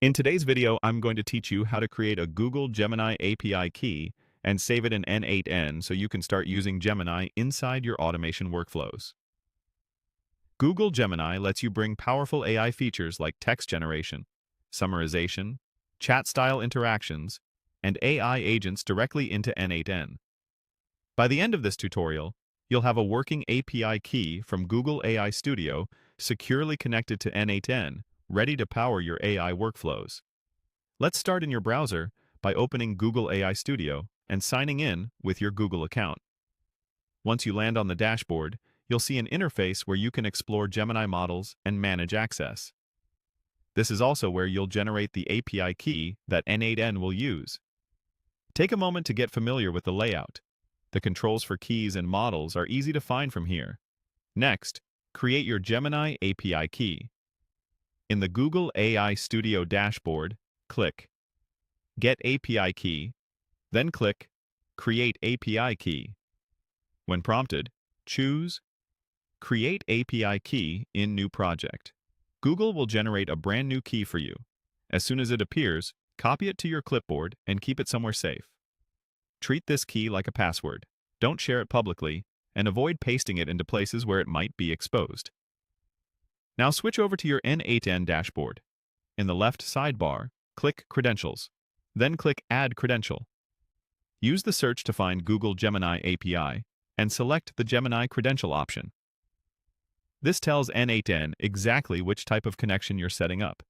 In today's video, I'm going to teach you how to create a Google Gemini API key and save it in n8n so you can start using Gemini inside your automation workflows. Google Gemini lets you bring powerful AI features like text generation, summarization, chat-style interactions, and AI agents directly into n8n. By the end of this tutorial, you'll have a working API key from Google AI Studio securely connected to n8n, ready to power your AI workflows. Let's start in your browser by opening Google AI Studio and signing in with your Google account. Once you land on the dashboard, you'll see an interface where you can explore Gemini models and manage access. This is also where you'll generate the API key that n8n will use. Take a moment to get familiar with the layout. The controls for keys and models are easy to find from here. Next, create your Gemini API key. In the Google AI Studio dashboard, click Get API Key, then click Create API Key. When prompted, choose Create API Key in New Project. Google will generate a brand new key for you. As soon as it appears, copy it to your clipboard and keep it somewhere safe. Treat this key like a password. Don't share it publicly, and avoid pasting it into places where it might be exposed. Now switch over to your n8n dashboard. In the left sidebar, click Credentials, then click Add Credential. Use the search to find Google Gemini API and select the Gemini Credential option. This tells n8n exactly which type of connection you're setting up,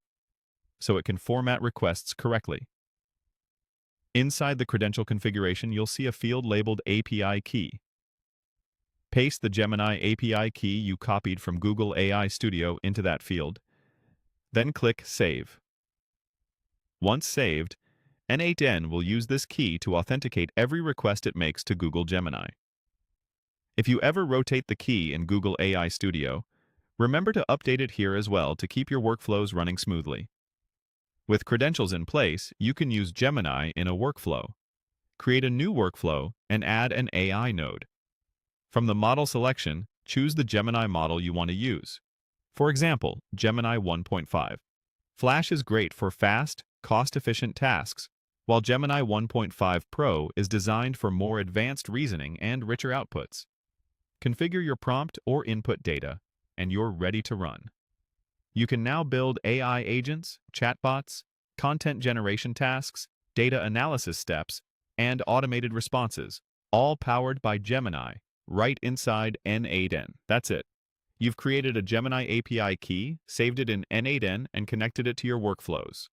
so it can format requests correctly. Inside the credential configuration, you'll see a field labeled API Key. Paste the Gemini API key you copied from Google AI Studio into that field, then click Save. Once saved, n8n will use this key to authenticate every request it makes to Google Gemini. If you ever rotate the key in Google AI Studio, remember to update it here as well to keep your workflows running smoothly. With credentials in place, you can use Gemini in a workflow. Create a new workflow and add an AI node. From the model selection, choose the Gemini model you want to use. For example, Gemini 1.5. Flash is great for fast, cost-efficient tasks, while Gemini 1.5 Pro is designed for more advanced reasoning and richer outputs. Configure your prompt or input data, and you're ready to run. You can now build AI agents, chatbots, content generation tasks, data analysis steps, and automated responses, all powered by Gemini, right inside n8n. That's it. You've created a Gemini API key, saved it in n8n, and connected it to your workflows.